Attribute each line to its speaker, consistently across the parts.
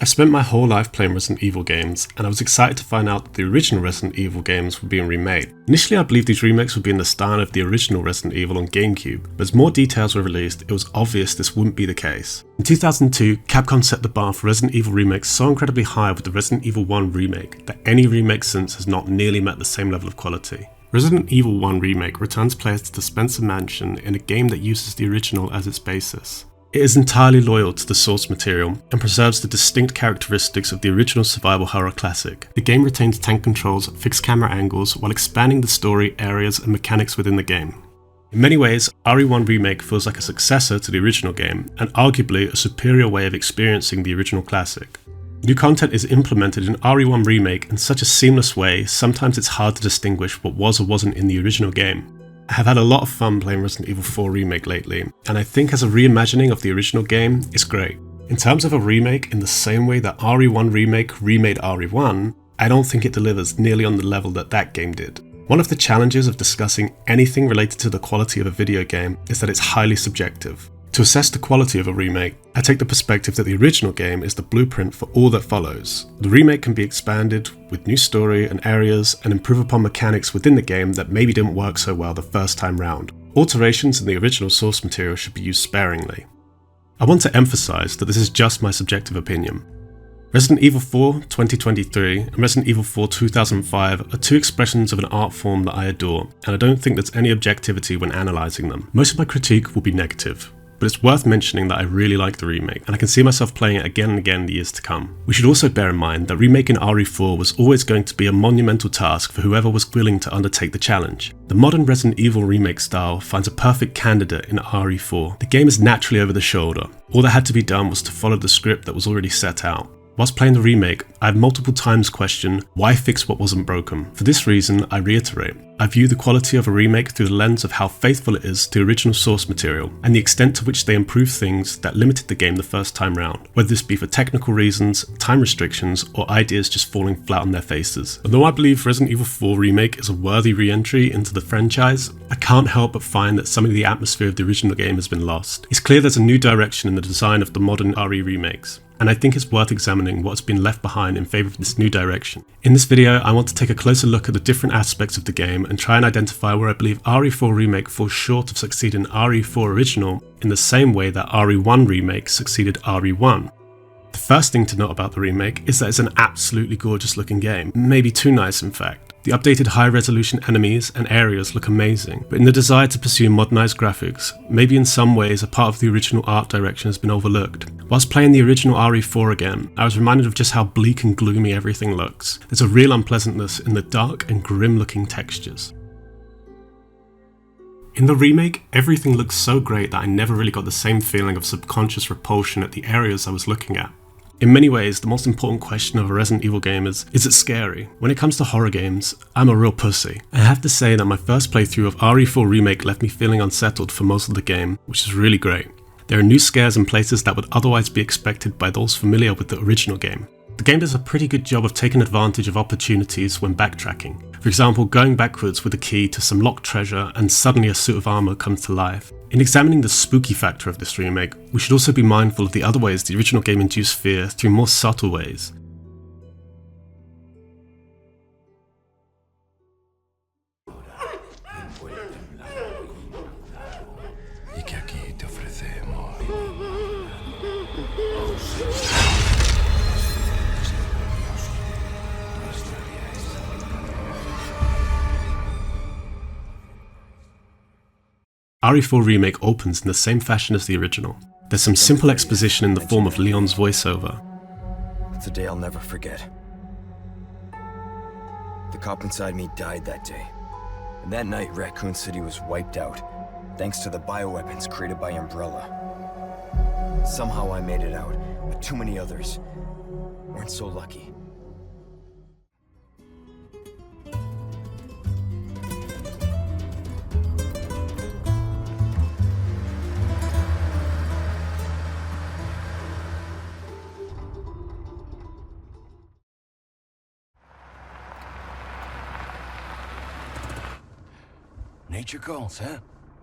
Speaker 1: I spent my whole life playing Resident Evil games, and I was excited to find out that the original Resident Evil games were being remade. Initially I believed these remakes would be in the style of the original Resident Evil on GameCube, but as more details were released, it was obvious this wouldn't be the case. In 2002, Capcom set the bar for Resident Evil remakes so incredibly high with the Resident Evil 1 remake that any remake since has not nearly met the same level of quality. Resident Evil 1 Remake returns players to the Spencer Mansion in a game that uses the original as its basis. It is entirely loyal to the source material and preserves the distinct characteristics of the original survival horror classic. The game retains tank controls, fixed camera angles, while expanding the story, areas, and mechanics within the game. In many ways, RE1 Remake feels like a successor to the original game, and arguably a superior way of experiencing the original classic. New content is implemented in RE1 Remake in such a seamless way, sometimes it's hard to distinguish what was or wasn't in the original game. I have had a lot of fun playing Resident Evil 4 Remake lately, and I think as a reimagining of the original game, it's great. In terms of a remake, in the same way that RE1 Remake remade RE1, I don't think it delivers nearly on the level that that game did. One of the challenges of discussing anything related to the quality of a video game is that it's highly subjective. To assess the quality of a remake, I take the perspective that the original game is the blueprint for all that follows. The remake can be expanded with new story and areas and improve upon mechanics within the game that maybe didn't work so well the first time round. Alterations in the original source material should be used sparingly. I want to emphasize that this is just my subjective opinion. Resident Evil 4 2023 and Resident Evil 4 2005 are two expressions of an art form that I adore, and I don't think there's any objectivity when analysing them. Most of my critique will be negative, but it's worth mentioning that I really like the remake, and I can see myself playing it again and again in the years to come. We should also bear in mind that remaking RE4 was always going to be a monumental task for whoever was willing to undertake the challenge. The modern Resident Evil remake style finds a perfect candidate in RE4. The game is naturally over the shoulder. All that had to be done was to follow the script that was already set out. Whilst playing the remake, I have multiple times questioned why fix what wasn't broken. For this reason, I reiterate, I view the quality of a remake through the lens of how faithful it is to the original source material, and the extent to which they improve things that limited the game the first time round, whether this be for technical reasons, time restrictions, or ideas just falling flat on their faces. Although I believe Resident Evil 4 Remake is a worthy re-entry into the franchise, I can't help but find that some of the atmosphere of the original game has been lost. It's clear there's a new direction in the design of the modern RE remakes, and I think it's worth examining what's been left behind in favour of this new direction. In this video, I want to take a closer look at the different aspects of the game and try and identify where I believe RE4 Remake falls short of succeeding RE4 Original in the same way that RE1 Remake succeeded RE1. The first thing to note about the remake is that it's an absolutely gorgeous looking game, maybe too nice in fact. The updated high-resolution enemies and areas look amazing, but in the desire to pursue modernised graphics, maybe in some ways a part of the original art direction has been overlooked. Whilst playing the original RE4 again, I was reminded of just how bleak and gloomy everything looks. There's a real unpleasantness in the dark and grim-looking textures. In the remake, everything looks so great that I never really got the same feeling of subconscious repulsion at the areas I was looking at. In many ways, the most important question of a Resident Evil game is it scary? When it comes to horror games, I'm a real pussy. I have to say that my first playthrough of RE4 Remake left me feeling unsettled for most of the game, which is really great. There are new scares in places that would otherwise be expected by those familiar with the original game. The game does a pretty good job of taking advantage of opportunities when backtracking. For example, going backwards with a key to some locked treasure and suddenly a suit of armour comes to life. In examining the spooky factor of this remake, we should also be mindful of the other ways the original game induced fear through more subtle ways. RE4 Remake opens in the same fashion as the original. There's some simple exposition in the form of Leon's voiceover.
Speaker 2: It's a day I'll never forget. The cop inside me died that day. And that night, Raccoon City was wiped out, thanks to the bioweapons created by Umbrella. Somehow I made it out, but too many others weren't so lucky.
Speaker 3: Nature calls, huh?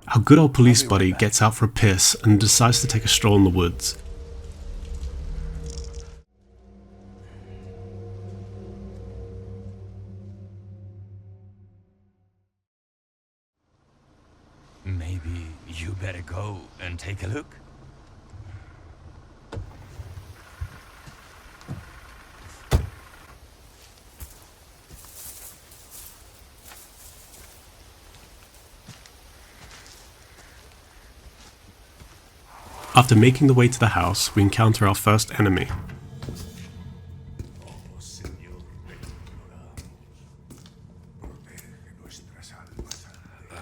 Speaker 1: Our good old police buddy gets out for a piss and decides to take a stroll in the woods.
Speaker 3: better go and take a look.
Speaker 1: After making the way to the house, we encounter our first enemy.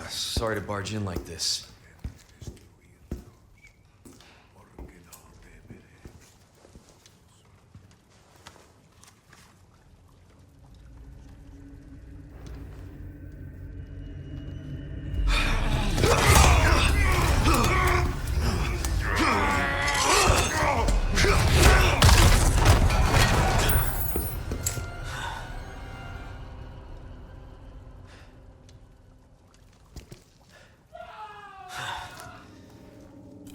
Speaker 2: Sorry to barge in like this.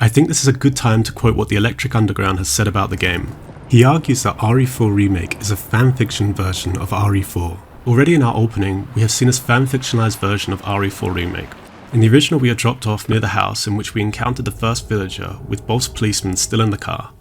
Speaker 1: I think this is a good time to quote what the Electric Underground has said about the game. He argues that RE4 Remake is a fanfiction version of RE4. Already in our opening, we have seen this fanfictionalized version of RE4 Remake. In the original, we are dropped off near the house in which we encountered the first villager, with both policemen still in the car.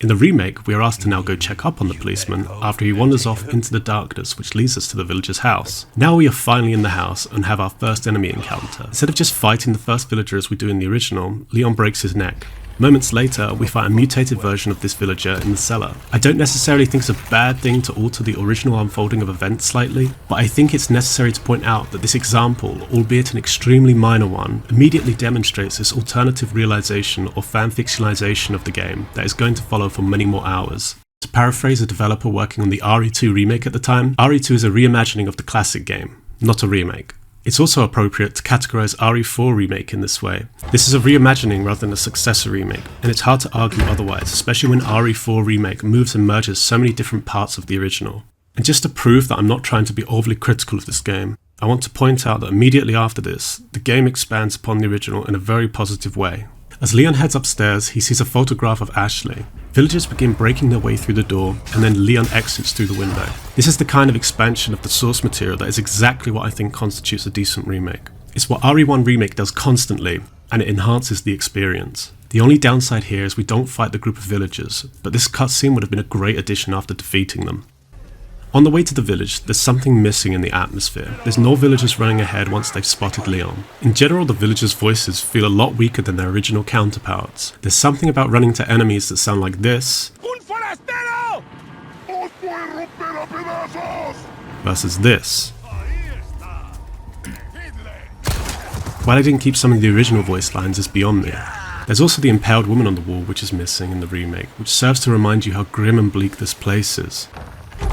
Speaker 1: In the remake, we are asked to now go check up on the policeman after he wanders off into the darkness which leads us to the villager's house. Now we are finally in the house and have our first enemy encounter. Instead of just fighting the first villager as we do in the original, Leon breaks his neck. Moments later, we fight a mutated version of this villager in the cellar. I don't necessarily think it's a bad thing to alter the original unfolding of events slightly, but I think it's necessary to point out that this example, albeit an extremely minor one, immediately demonstrates this alternative realization or fanfictionalization of the game that is going to follow for many more hours. To paraphrase a developer working on the RE2 remake at the time, RE2 is a reimagining of the classic game, not a remake. It's also appropriate to categorize RE4 Remake in this way. This is a reimagining rather than a successor remake, and it's hard to argue otherwise, especially when RE4 Remake moves and merges so many different parts of the original. And just to prove that I'm not trying to be overly critical of this game, I want to point out that immediately after this, the game expands upon the original in a very positive way. As Leon heads upstairs, he sees a photograph of Ashley. Villagers begin breaking their way through the door, and then Leon exits through the window. This is the kind of expansion of the source material that is exactly what I think constitutes a decent remake. It's what RE1 Remake does constantly, and it enhances the experience. The only downside here is we don't fight the group of villagers, but this cutscene would have been a great addition after defeating them. On the way to the village, there's something missing in the atmosphere. There's no villagers running ahead once they've spotted Leon. In general, the villagers' voices feel a lot weaker than their original counterparts. There's something about running to enemies that sound like this, versus this. Why they didn't keep some of the original voice lines is beyond me. There's also the impaled woman on the wall which is missing in the remake, which serves to remind you how grim and bleak this place is.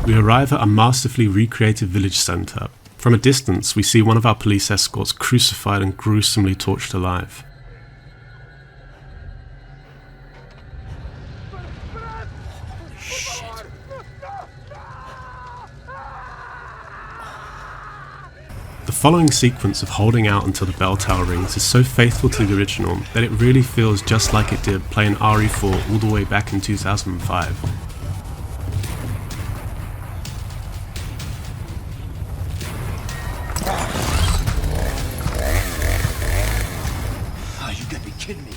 Speaker 1: We arrive at a masterfully recreated village centre. From a distance, we see one of our police escorts crucified and gruesomely tortured alive. The following sequence of holding out until the bell tower rings is so faithful to the original that it really feels just like it did playing RE4 all the way back in 2005.
Speaker 2: Oh, you gotta be kidding me.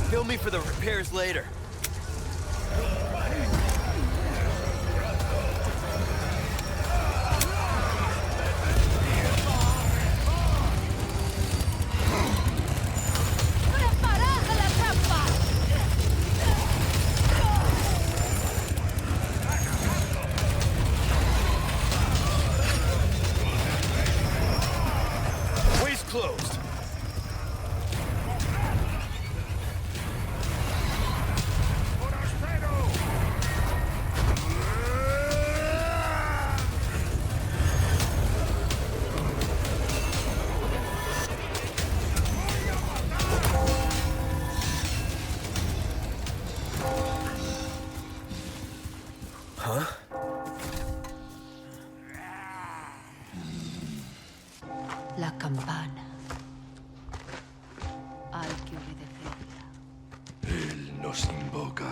Speaker 2: Bill me for the repairs later. Way's closed. Huh?
Speaker 4: La campana. Hay que obedecerla.
Speaker 5: Él nos invoca.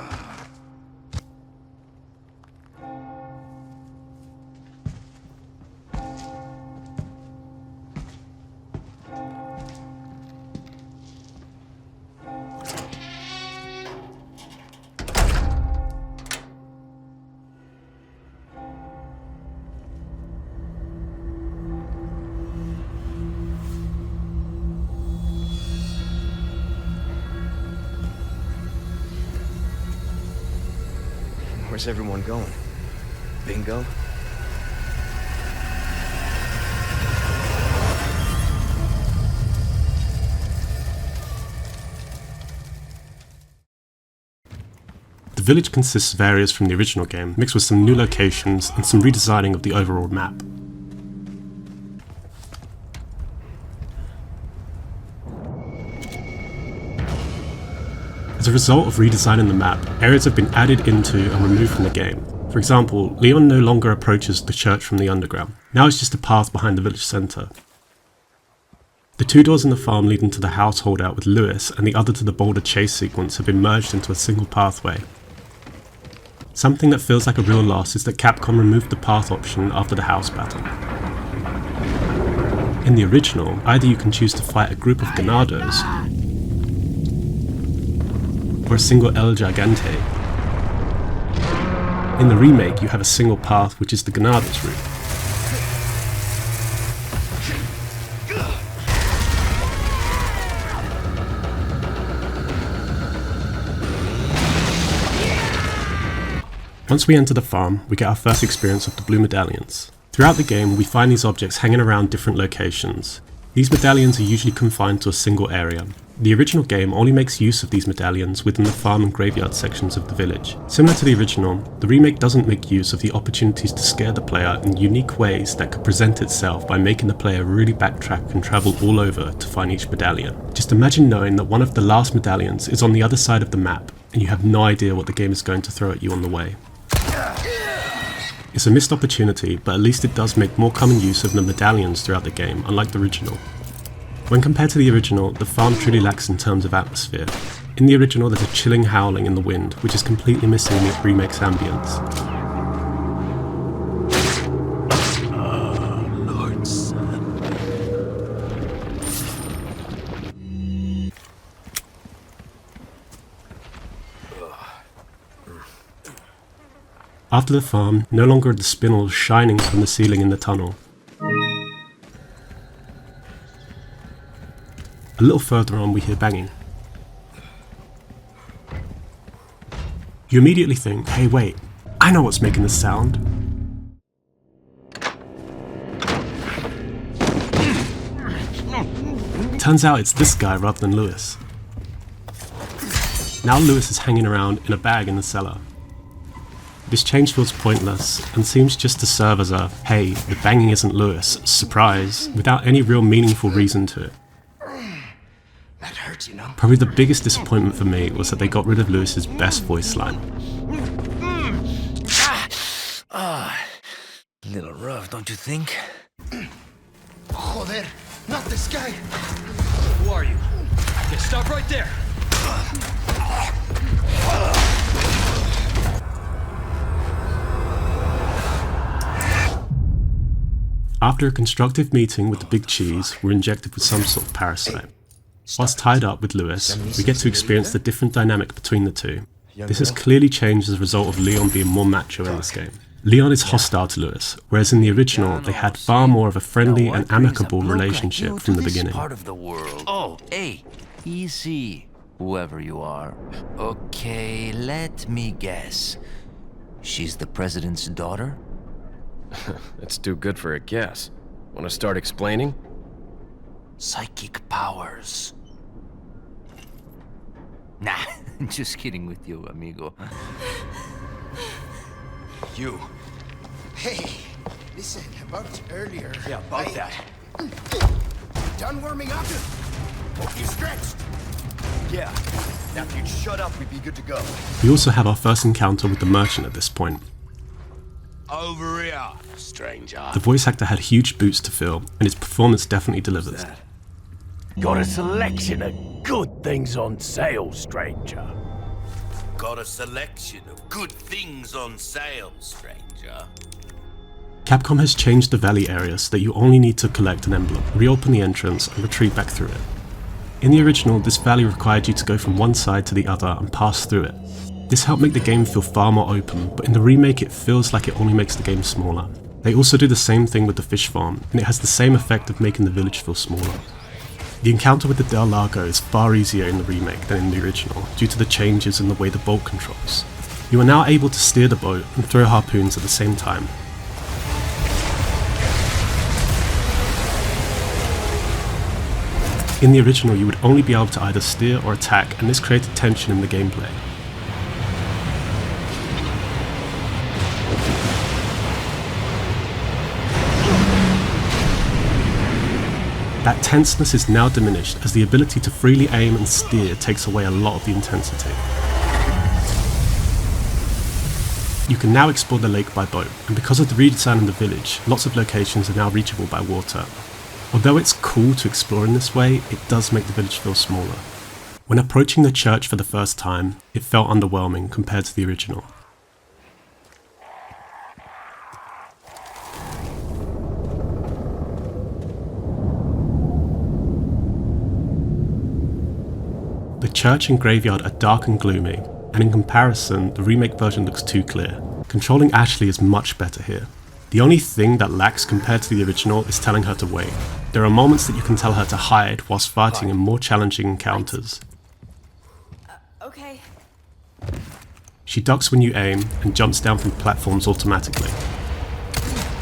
Speaker 2: Where's everyone going? Bingo?
Speaker 1: The village consists of areas from the original game, mixed with some new locations and some redesigning of the overall map. As a result of redesigning the map, areas have been added into and removed from the game. For example, Leon no longer approaches the church from the underground. Now it's just a path behind the village centre. The two doors in the farm leading to the house holdout with Lewis and the other to the boulder chase sequence have been merged into a single pathway. Something that feels like a real loss is that Capcom removed the path option after the house battle. In the original, either you can choose to fight a group of ganados or a single El Gigante. In the remake, you have a single path, which is the Ganados route. Once we enter the farm, we get our first experience of the blue medallions. Throughout the game, we find these objects hanging around different locations. These medallions are usually confined to a single area. The original game only makes use of these medallions within the farm and graveyard sections of the village. Similar to the original, the remake doesn't make use of the opportunities to scare the player in unique ways that could present itself by making the player really backtrack and travel all over to find each medallion. Just imagine knowing that one of the last medallions is on the other side of the map and you have no idea what the game is going to throw at you on the way. It's a missed opportunity, but at least it does make more common use of the medallions throughout the game, unlike the original. When compared to the original, the farm truly lacks in terms of atmosphere. In the original, there's a chilling howling in the wind, which is completely missing in the remake's ambience.
Speaker 5: Lord Son.
Speaker 1: After the farm, no longer are the spinels shining from the ceiling in the tunnel. A little further on we hear banging. You immediately think, hey wait, I know what's making this sound. Turns out it's this guy rather than Lewis. Now Lewis is hanging around in a bag in the cellar. This change feels pointless and seems just to serve as a, hey, the banging isn't Lewis, surprise, without any real meaningful reason to it.
Speaker 5: That hurts, you know.
Speaker 1: Probably the biggest disappointment for me was that they got rid of Lewis's best voice line.
Speaker 5: Little rough, don't you think?
Speaker 6: Joder, not this guy. Who are you? Okay, stop right there.
Speaker 1: After a constructive meeting with the Big Cheese, we're injected with some sort of parasite. Whilst tied up with Lewis, we get to experience the different dynamic between the two. This has clearly changed as a result of Leon being more macho in this game. Leon is hostile to Lewis, whereas in the original they had far more of a friendly and amicable relationship from the beginning.
Speaker 3: Part of the world. Oh, hey, easy, whoever you are. Okay, let me guess. She's the president's daughter?
Speaker 7: That's too good for a guess. Want to start explaining?
Speaker 3: Psychic powers. Nah, just kidding with you, amigo.
Speaker 5: You.
Speaker 6: Hey, listen, about earlier.
Speaker 5: Yeah, about that.
Speaker 6: Done warming up? Hope you stretched.
Speaker 2: Yeah. Now if you'd shut up, we'd be good to go.
Speaker 1: We also have our first encounter with the merchant at this point.
Speaker 5: Over here, stranger.
Speaker 1: The voice actor had huge boots to fill, and his performance definitely delivered.
Speaker 8: Got a selection of good things on sale, stranger.
Speaker 5: Got a selection of good things on sale, stranger.
Speaker 1: Capcom has changed the valley area so that you only need to collect an emblem, reopen the entrance, and retreat back through it. In the original, this valley required you to go from one side to the other and pass through it. This helped make the game feel far more open, but in the remake it feels like it only makes the game smaller. They also do the same thing with the fish farm, and it has the same effect of making the village feel smaller. The encounter with the Del Lago is far easier in the remake than in the original, due to the changes in the way the boat controls. You are now able to steer the boat and throw harpoons at the same time. In the original, you would only be able to either steer or attack, and this created tension in the gameplay. That tenseness is now diminished as the ability to freely aim and steer takes away a lot of the intensity. You can now explore the lake by boat, and because of the redesign in the village, lots of locations are now reachable by water. Although it's cool to explore in this way, it does make the village feel smaller. When approaching the church for the first time, it felt underwhelming compared to the original. The church and graveyard are dark and gloomy, and in comparison, the remake version looks too clear. Controlling Ashley is much better here. The only thing that lacks compared to the original is telling her to wait. There are moments that you can tell her to hide whilst fighting in more challenging encounters.
Speaker 9: Okay.
Speaker 1: She ducks when you aim and jumps down from platforms automatically.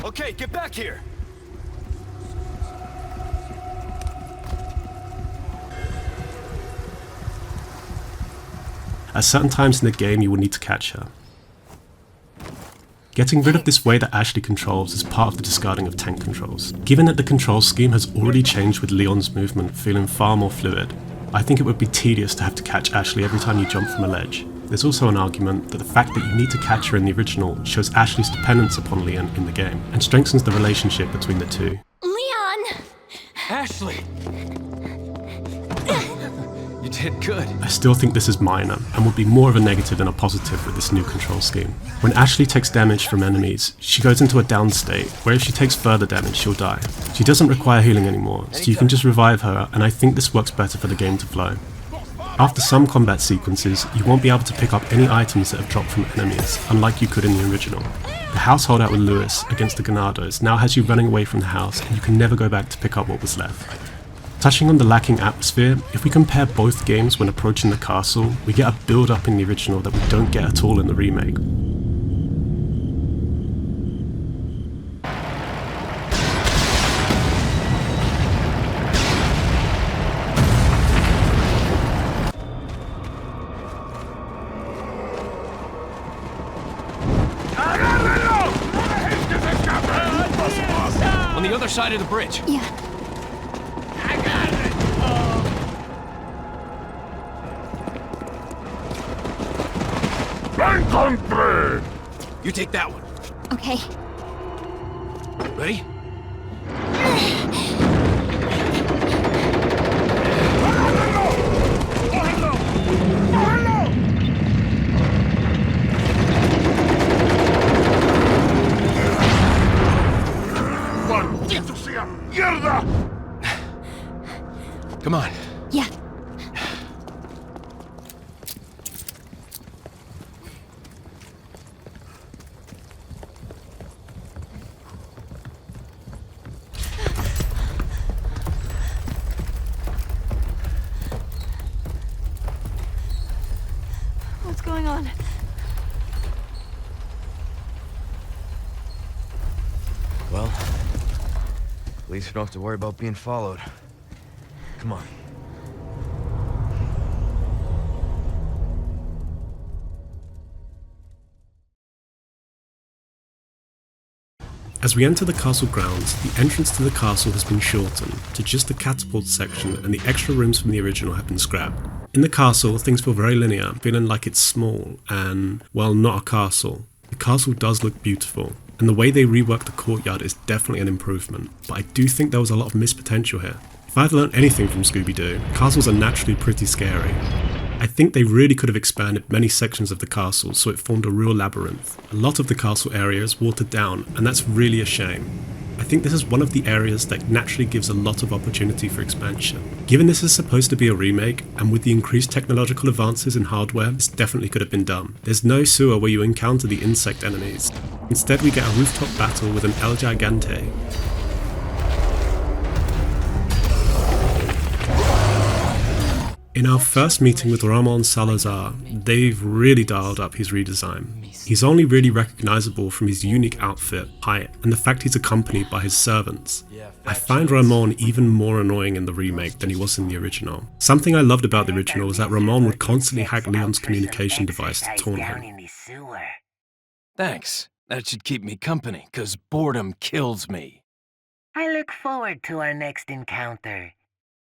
Speaker 6: Okay, get back here!
Speaker 1: At certain times in the game, you will need to catch her. Getting rid of this way that Ashley controls is part of the discarding of tank controls. Given that the control scheme has already changed with Leon's movement feeling far more fluid, I think it would be tedious to have to catch Ashley every time you jump from a ledge. There's also an argument that the fact that you need to catch her in the original shows Ashley's dependence upon Leon in the game, and strengthens the relationship between the two.
Speaker 9: Leon!
Speaker 6: Ashley! You did good.
Speaker 1: I still think this is minor, and would be more of a negative than a positive with this new control scheme. When Ashley takes damage from enemies, she goes into a down state, where if she takes further damage, she'll die. She doesn't require healing anymore, so you can just revive her, and I think this works better for the game to flow. After some combat sequences, you won't be able to pick up any items that have dropped from enemies, unlike you could in the original. The house holdout with Lewis against the Ganados now has you running away from the house, and you can never go back to pick up what was left. Touching on the lacking atmosphere, if we compare both games when approaching the castle, we get a build up in the original that we don't get at all in the remake.
Speaker 6: On the other side of the bridge.
Speaker 9: Yeah.
Speaker 6: You take that one.
Speaker 9: Okay.
Speaker 6: Ready? Come on.
Speaker 9: Yeah. What's going on?
Speaker 2: Well, at least we don't have to worry about being followed. Come on.
Speaker 1: As we enter the castle grounds, the entrance to the castle has been shortened to just the catapult section, and the extra rooms from the original have been scrapped. In the castle, things feel very linear, feeling like it's small and, well, not a castle. The castle does look beautiful, and and the way they reworked the courtyard is definitely an improvement, but I do think there was a lot of missed potential here. If I've learned anything from Scooby-Doo, castles are naturally pretty scary. I think they really could have expanded many sections of the castle so it formed a real labyrinth. A lot of the castle area is watered down, and that's really a shame. I think this is one of the areas that naturally gives a lot of opportunity for expansion. Given this is supposed to be a remake, and with the increased technological advances in hardware, this definitely could have been done. There's no sewer where you encounter the insect enemies. Instead we get a rooftop battle with an El Gigante. In our first meeting with Ramon Salazar, they've really dialed up his redesign. He's only really recognizable from his unique outfit, height, and the fact he's accompanied by his servants. I find Ramon even more annoying in the remake than he was in the original. Something I loved about the original was that Ramon would constantly hack Leon's communication device to taunt him.
Speaker 8: Thanks. That should keep me company, 'cause boredom kills me.
Speaker 10: I look forward to our next encounter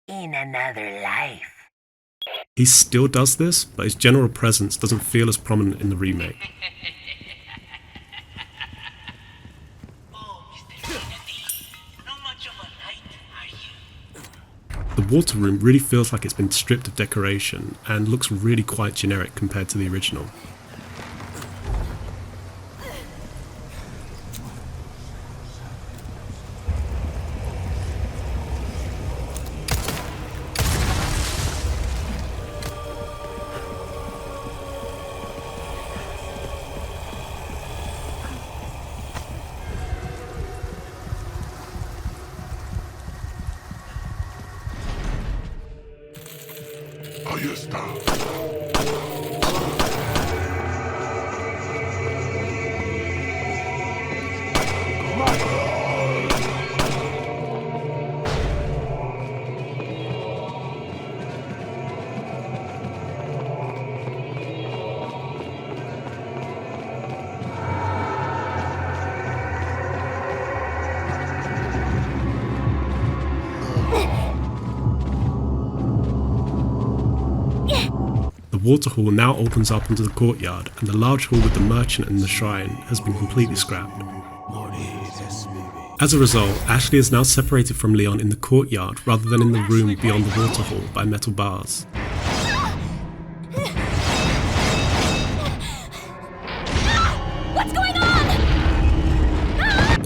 Speaker 10: in another life.
Speaker 1: He still does this, but his general presence doesn't feel as prominent in the remake. The water room really feels like it's been stripped of decoration and looks really quite generic compared to the original.
Speaker 11: Ahí está.
Speaker 1: The water hall now opens up into the courtyard, and the large hall with the merchant and the shrine has been completely scrapped. As a result, Ashley is now separated from Leon in the courtyard rather than in the room beyond the water hall by metal bars.
Speaker 9: What's going on?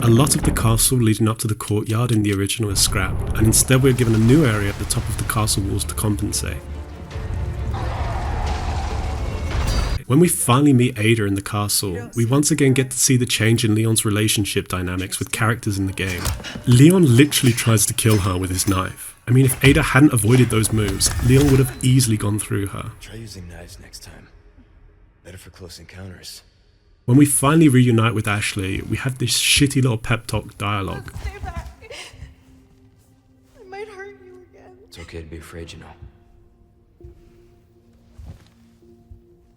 Speaker 1: A lot of the castle leading up to the courtyard in the original is scrapped, and instead we're given a new area at the top of the castle walls to compensate. When we finally meet Ada in the castle, we once again get to see the change in Leon's relationship dynamics with characters in the game. Leon literally tries to kill her with his knife. I mean, if Ada hadn't avoided those moves, Leon would have easily gone through her.
Speaker 2: Try using knives next time. Better for close encounters.
Speaker 1: When we finally reunite with Ashley, we have this shitty little pep talk dialogue.
Speaker 9: Stay back. I might hurt you again.
Speaker 2: It's okay to be afraid, you know.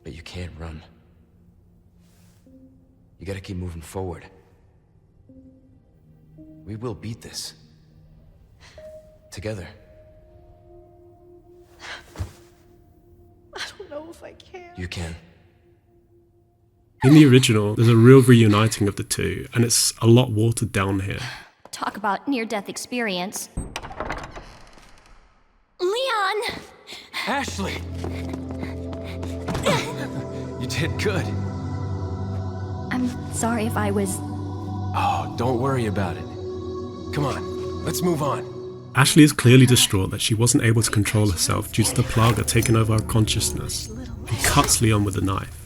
Speaker 2: But you can't run. You gotta keep moving forward. We will beat this. Together.
Speaker 9: I don't know if I can.
Speaker 2: You can.
Speaker 1: In the original, there's a real reuniting of the two, and it's a lot watered down here.
Speaker 12: Talk about near-death experience.
Speaker 9: Leon!
Speaker 8: Ashley! You did good.
Speaker 12: I'm sorry if I was...
Speaker 8: Oh, don't worry about it. Come on, let's move on.
Speaker 1: Ashley is clearly distraught that she wasn't able to control herself due to the Plaga taking over her consciousness, and cuts Leon with a knife.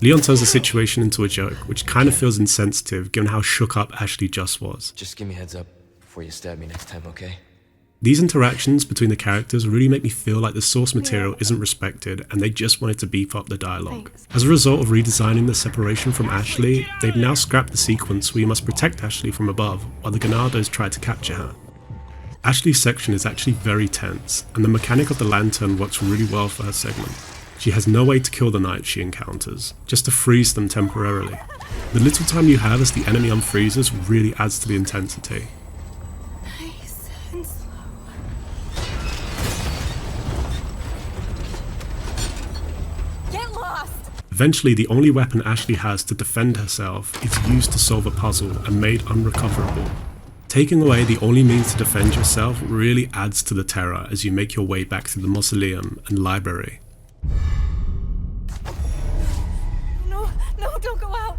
Speaker 1: Leon turns the situation into a joke, which kind of feels insensitive given how shook up Ashley just was.
Speaker 2: Just give me a heads up before you stab me next time, okay?
Speaker 1: These interactions between the characters really make me feel like the source material isn't respected and they just wanted to beef up the dialogue. As a result of redesigning the separation from Ashley, they've now scrapped the sequence where you must protect Ashley from above while the Ganados try to capture her. Ashley's section is actually very tense, and the mechanic of the lantern works really well for her segment. She has no way to kill the knights she encounters, just to freeze them temporarily. The little time you have as the enemy unfreezes really adds to the intensity.
Speaker 9: Nice and slow. Get lost!
Speaker 1: Eventually, the only weapon Ashley has to defend herself is used to solve a puzzle and made unrecoverable. Taking away the only means to defend yourself really adds to the terror as you make your way back through the mausoleum and library.
Speaker 9: No, don't go out.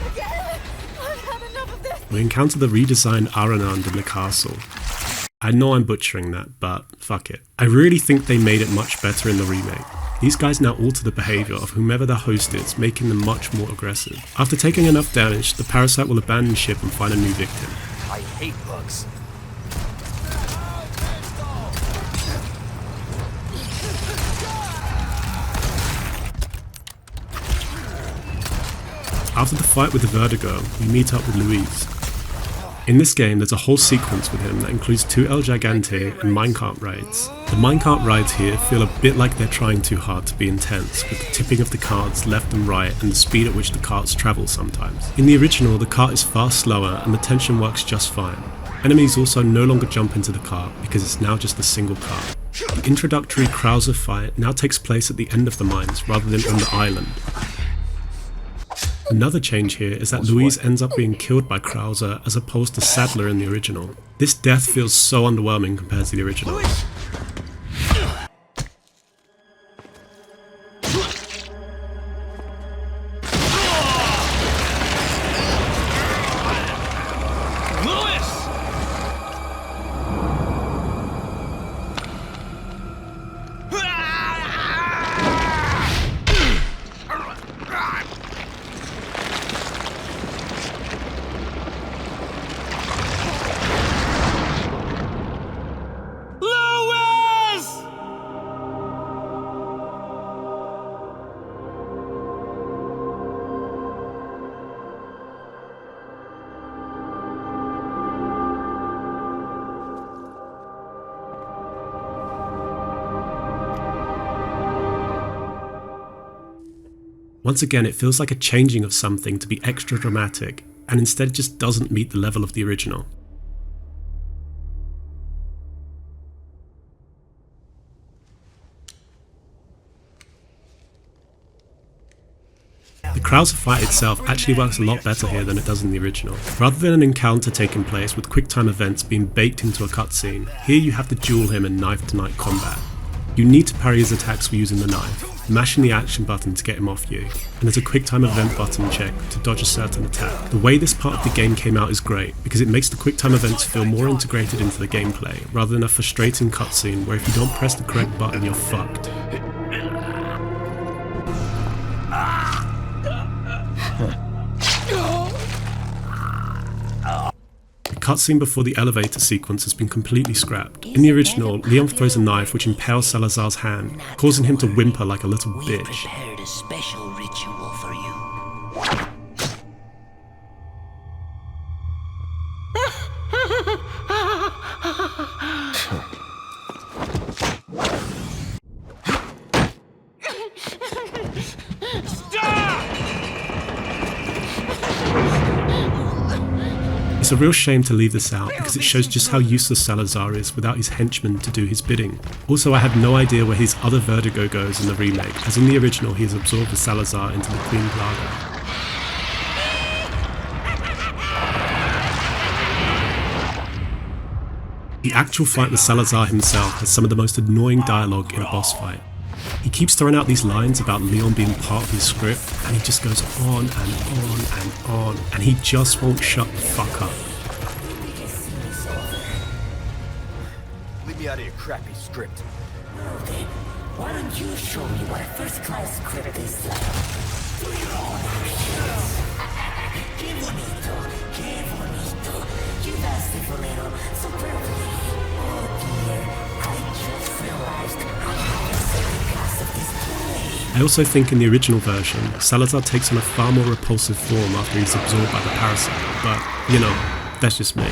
Speaker 9: I've had enough of this.
Speaker 1: We encounter the redesigned Aranand in the castle. I know I'm butchering that, but fuck it. I really think they made it much better in the remake. These guys now alter the behaviour of whomever their host is, making them much more aggressive. After taking enough damage, the parasite will abandon ship and find a new victim.
Speaker 2: I hate bugs.
Speaker 1: After the fight with the Vertigo, we meet up with Louise. In this game, there's a whole sequence with him that includes 2 El Gigante and minecart raids. The minecart rides here feel a bit like they're trying too hard to be intense, with the tipping of the carts left and right and the speed at which the carts travel sometimes. In the original, the cart is far slower and the tension works just fine. Enemies also no longer jump into the cart because it's now just a single cart. The introductory Krauser fight now takes place at the end of the mines rather than on the island. Another change here is that Louise ends up being killed by Krauser as opposed to Sadler in the original. This death feels so underwhelming compared to the original. Once again, it feels like a changing of something to be extra dramatic, and instead just doesn't meet the level of the original. The Krauser fight itself actually works a lot better here than it does in the original. Rather than an encounter taking place with quick-time events being baked into a cutscene, here you have to duel him in knife-to-knife combat. You need to parry his attacks for using the knife, mashing the action button to get him off you, and there's a quick-time event button check to dodge a certain attack. The way this part of the game came out is great, because it makes the quick-time events feel more integrated into the gameplay, rather than a frustrating cutscene where if you don't press the correct button you're fucked. The cutscene before the elevator sequence has been completely scrapped. In the original, Leon throws a knife which impales Salazar's hand, causing him to whimper like a little bitch.
Speaker 10: Prepared a special ritual for you.
Speaker 1: It's a real shame to leave this out because it shows just how useless Salazar is without his henchmen to do his bidding. Also, I have no idea where his other Vertigo goes in the remake, as in the original he has absorbed the Salazar into the Queen Plaga. The actual fight with Salazar himself has some of the most annoying dialogue in a boss fight. He keeps throwing out these lines about Leon being part of his script, and he just goes on and on and on, and he just won't shut the fuck up.
Speaker 2: Leave me out of your crappy script.
Speaker 10: Okay, why don't you show me what a first-class script is like? Do your own actions. Que bonito, you've asked it for little, so perfectly. Oh dear, I just realized I have a class of this play.
Speaker 1: I also think in the original version, Salazar takes on a far more repulsive form after he's absorbed by the parasite, but, you know, that's just me.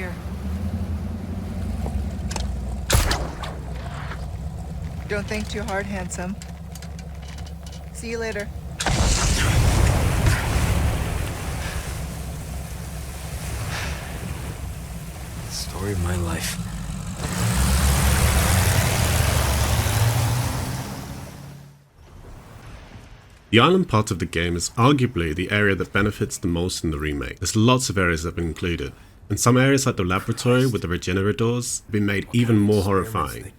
Speaker 9: here. Don't think too hard, handsome. See you later.
Speaker 2: Story of my life.
Speaker 1: The island part of the game is arguably the area that benefits the most in the remake. There's lots of areas that have been included, and some areas like the laboratory with the regenerators have been made even more horrifying.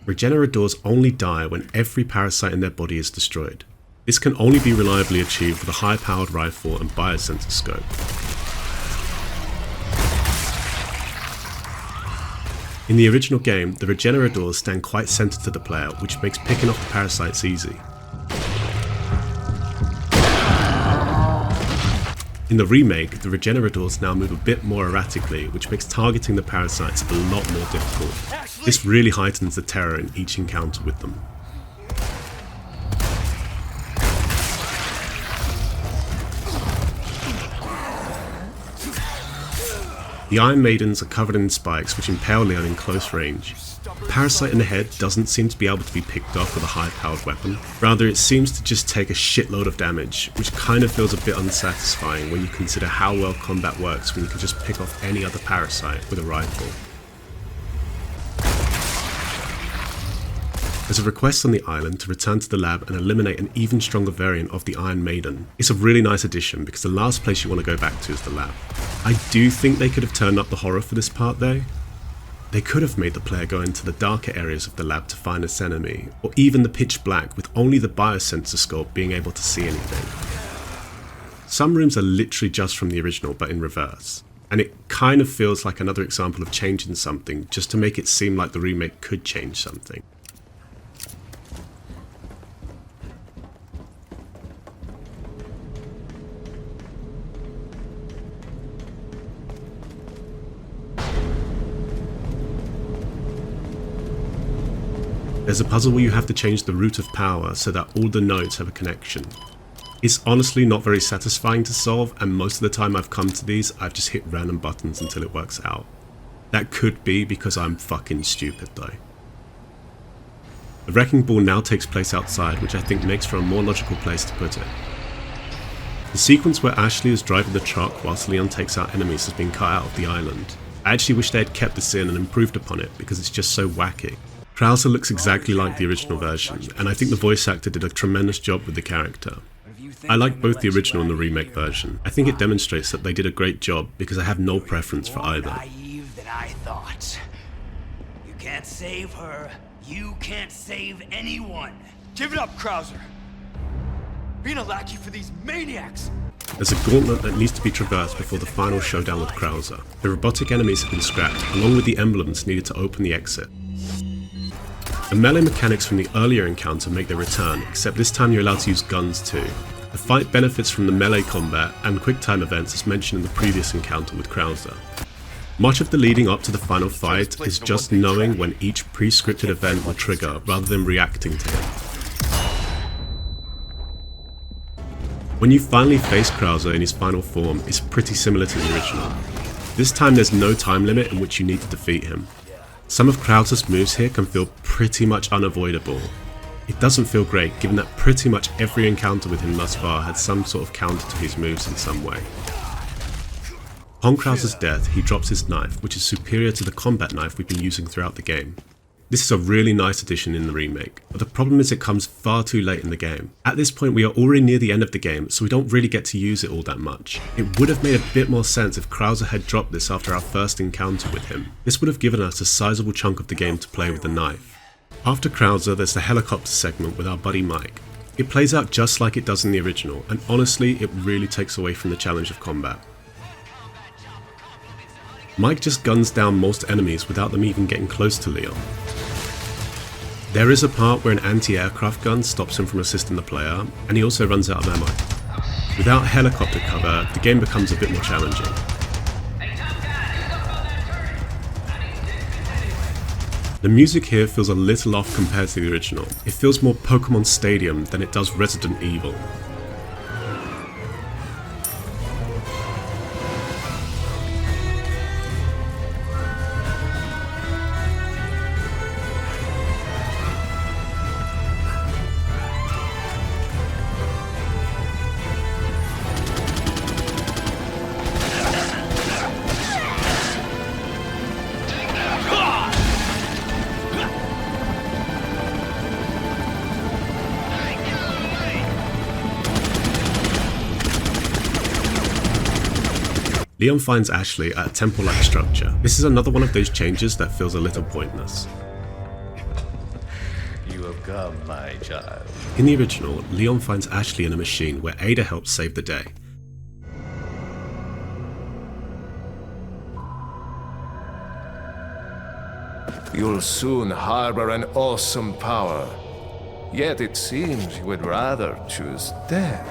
Speaker 1: Regenerators only die when every parasite in their body is destroyed. This can only be reliably achieved with a high-powered rifle and biosensor scope. In the original game, the regenerators stand quite centered to the player, which makes picking off the parasites easy. In the remake, the regenerators now move a bit more erratically, which makes targeting the parasites a lot more difficult. This really heightens the terror in each encounter with them. The Iron Maidens are covered in spikes which impale Leon in close range. The parasite in the head doesn't seem to be able to be picked off with a high-powered weapon. Rather, it seems to just take a shitload of damage, which kind of feels a bit unsatisfying when you consider how well combat works when you can just pick off any other parasite with a rifle. There's a request on the island to return to the lab and eliminate an even stronger variant of the Iron Maiden. It's a really nice addition because the last place you want to go back to is the lab. I do think they could have turned up the horror for this part though. They could have made the player go into the darker areas of the lab to find its enemy, or even the pitch black with only the biosensor scope being able to see anything. Some rooms are literally just from the original but in reverse, and it kind of feels like another example of changing something just to make it seem like the remake could change something. There's a puzzle where you have to change the root of power so that all the nodes have a connection. It's honestly not very satisfying to solve, and most of the time I've come to these, I've just hit random buttons until it works out. That could be because I'm fucking stupid though. The wrecking ball now takes place outside, which I think makes for a more logical place to put it. The sequence where Ashley is driving the truck whilst Leon takes out enemies has been cut out of the island. I actually wish they had kept this in and improved upon it because it's just so wacky. Krauser looks exactly like the original version, and I think the voice actor did a tremendous job with the character. I like both the original and the remake version. I think it demonstrates that they did a great job because I have no preference for either.
Speaker 5: Naive than I thought. You can't save her. You can't save anyone.
Speaker 6: Give it up, Krauser. Being a lackey for these maniacs.
Speaker 1: There's a gauntlet that needs to be traversed before the final showdown with Krauser. The robotic enemies have been scrapped, along with the emblems needed to open the exit. The melee mechanics from the earlier encounter make their return, except this time you're allowed to use guns too. The fight benefits from the melee combat and quick time events as mentioned in the previous encounter with Krauser. Much of the leading up to the final fight is just knowing when each pre-scripted event will trigger rather than reacting to it. When you finally face Krauser in his final form, it's pretty similar to the original. This time there's no time limit in which you need to defeat him. Some of Krauser's moves here can feel pretty much unavoidable. It doesn't feel great given that pretty much every encounter with him thus far had some sort of counter to his moves in some way. Upon Krauser's death, he drops his knife, which is superior to the combat knife we've been using throughout the game. This is a really nice addition in the remake, but the problem is it comes far too late in the game. At this point we are already near the end of the game, so we don't really get to use it all that much. It would have made a bit more sense if Krauser had dropped this after our first encounter with him. This would have given us a sizable chunk of the game to play with the knife. After Krauser there's the helicopter segment with our buddy Mike. It plays out just like it does in the original, and honestly it really takes away from the challenge of combat. Mike just guns down most enemies without them even getting close to Leon. There is a part where an anti-aircraft gun stops him from assisting the player, and he also runs out of ammo. Without helicopter cover, the game becomes a bit more challenging. The music here feels a little off compared to the original. It feels more Pokemon Stadium than it does Resident Evil. Leon finds Ashley at a temple-like structure. This is another one of those changes that feels a little pointless.
Speaker 8: You have come, my child.
Speaker 1: In the original, Leon finds Ashley in a machine where Ada helps save the day.
Speaker 13: You'll soon harbor an awesome power. Yet it seems you would rather choose death.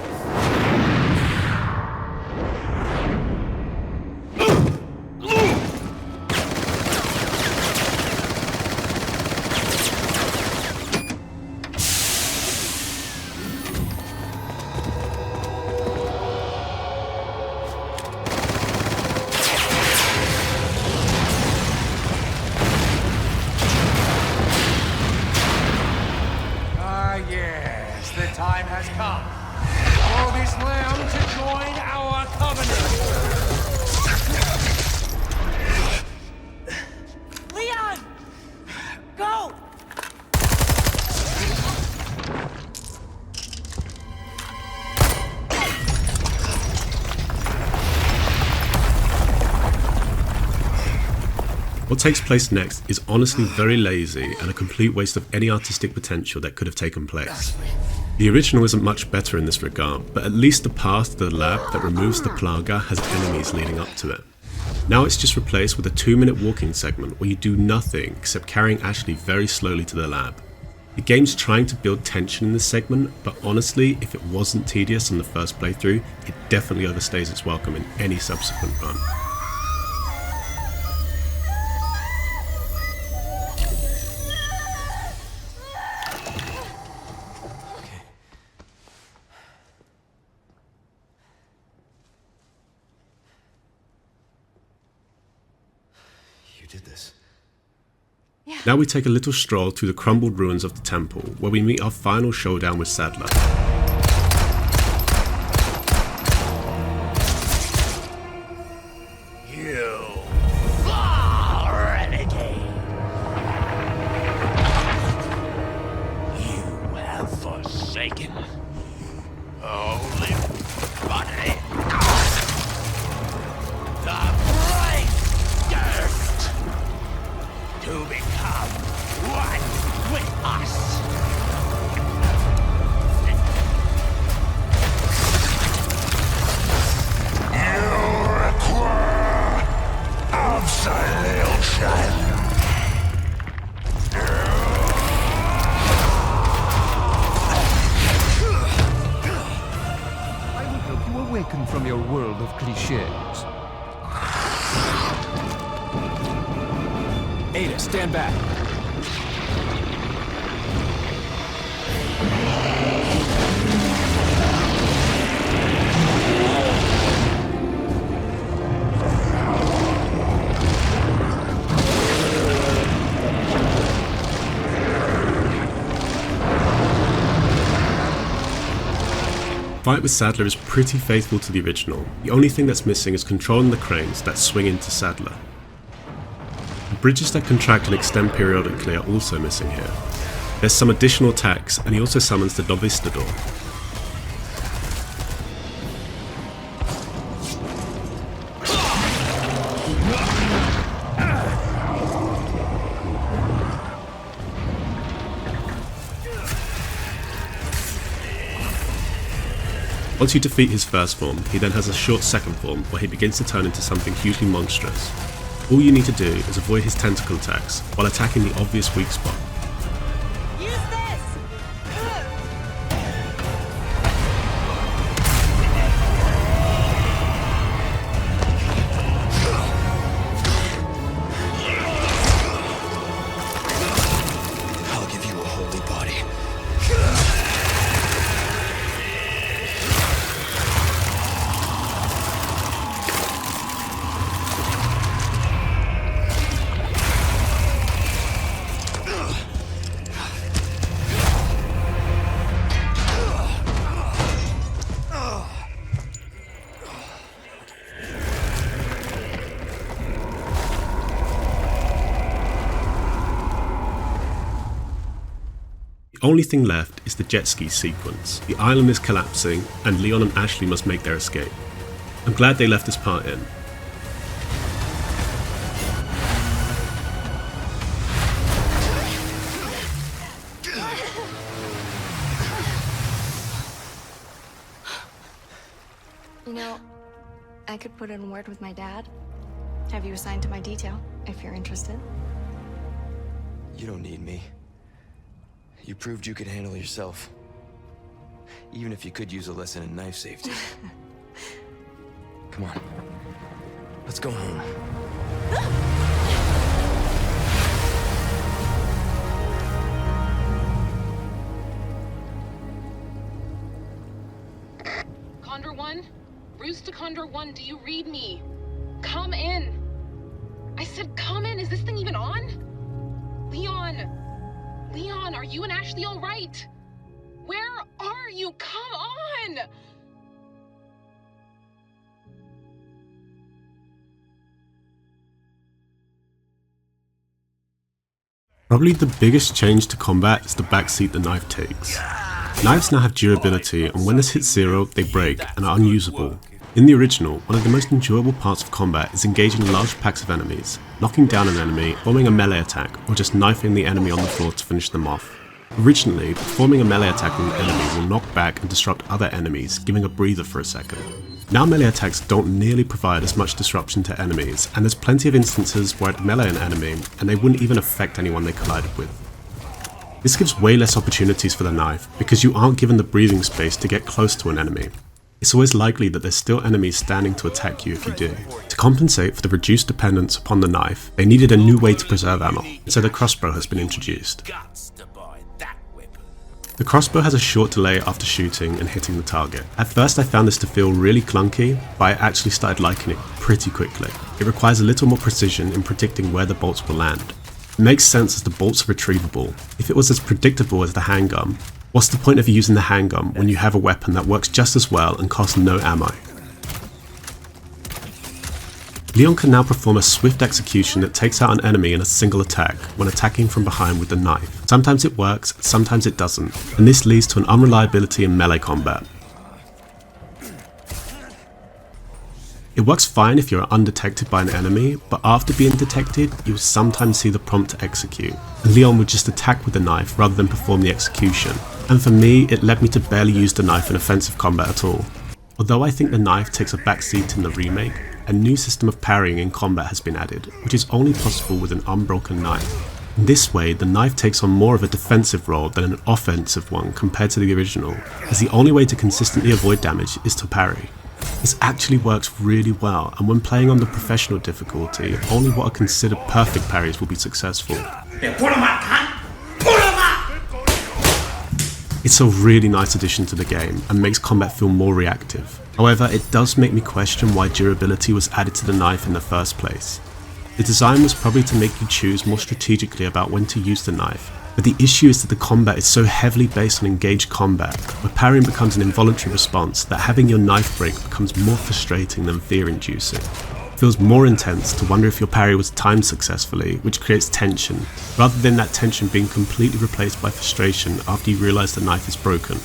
Speaker 1: What takes place next is honestly very lazy and a complete waste of any artistic potential that could have taken place. The original isn't much better in this regard, but at least the path to the lab that removes the plaga has enemies leading up to it. Now it's just replaced with a 2-minute walking segment where you do nothing except carrying Ashley very slowly to the lab. The game's trying to build tension in this segment, but honestly, if it wasn't tedious on the first playthrough, it definitely overstays its welcome in any subsequent run. Now we take a little stroll through the crumbled ruins of the temple, where we meet our final showdown with Sadler.
Speaker 8: You far renegade! You have forsaken only money. The price dirt to become one with us.
Speaker 11: You require absolution.
Speaker 14: I will help you awaken from your world of cliches. Ada, stand back.
Speaker 1: Fight with Sadler is pretty faithful to the original. The only thing that's missing is controlling the cranes that swing into Sadler. The bridges that contract and extend periodically are also missing here. There's some additional attacks, and he also summons the Dovistador. Once you defeat his first form, he then has a short second form where he begins to turn into something hugely monstrous. All you need to do is avoid his tentacle attacks while attacking the obvious weak spot.
Speaker 2: I'll give you a holy body.
Speaker 1: The only thing left is the jet ski sequence. The island is collapsing, and Leon and Ashley must make their escape. I'm glad they left this part in.
Speaker 15: You know, I could put in a word with my dad. Have you assigned to my detail, if you're interested.
Speaker 2: You don't need me. You proved you could handle yourself. Even if you could use a lesson in knife safety. Come on. Let's go home.
Speaker 16: Condor 1? Bruce to Condor 1, do you read me? Come in. I said come in. Is this thing even on? Leon! Leon, are you and Ashley all right? Where are you? Come on!
Speaker 1: Probably the biggest change to combat is the backseat the knife takes. Knives now have durability, and when this hits 0, they break and are unusable. In the original, one of the most enjoyable parts of combat is engaging large packs of enemies, knocking down an enemy, forming a melee attack, or just knifing the enemy on the floor to finish them off. Originally, performing a melee attack on an enemy will knock back and disrupt other enemies, giving a breather for a second. Now melee attacks don't nearly provide as much disruption to enemies, and there's plenty of instances where I'd melee an enemy and they wouldn't even affect anyone they collided with. This gives way less opportunities for the knife, because you aren't given the breathing space to get close to an enemy. It's always likely that there's still enemies standing to attack you if you do. To compensate for the reduced dependence upon the knife, they needed a new way to preserve ammo, and so the crossbow has been introduced. The crossbow has a short delay after shooting and hitting the target. At first I found this to feel really clunky, but I actually started liking it pretty quickly. It requires a little more precision in predicting where the bolts will land. It makes sense as the bolts are retrievable. If it was as predictable as the handgun, what's the point of using the handgun when you have a weapon that works just as well and costs no ammo? Leon can now perform a swift execution that takes out an enemy in a single attack when attacking from behind with the knife. Sometimes it works, sometimes it doesn't, and this leads to an unreliability in melee combat. It works fine if you're undetected by an enemy, but after being detected, you'll sometimes see the prompt to execute. And Leon would just attack with the knife rather than perform the execution. And for me, it led me to barely use the knife in offensive combat at all. Although I think the knife takes a backseat in the remake, a new system of parrying in combat has been added, which is only possible with an unbroken knife. In this way, the knife takes on more of a defensive role than an offensive one compared to the original, as the only way to consistently avoid damage is to parry. This actually works really well, and when playing on the professional difficulty, only what are considered perfect parries will be successful. It's a really nice addition to the game, and makes combat feel more reactive. However, it does make me question why durability was added to the knife in the first place. The design was probably to make you choose more strategically about when to use the knife, but the issue is that the combat is so heavily based on engaged combat, where parrying becomes an involuntary response, that having your knife break becomes more frustrating than fear-inducing. It feels more intense to wonder if your parry was timed successfully, which creates tension, rather than that tension being completely replaced by frustration after you realise the knife is broken.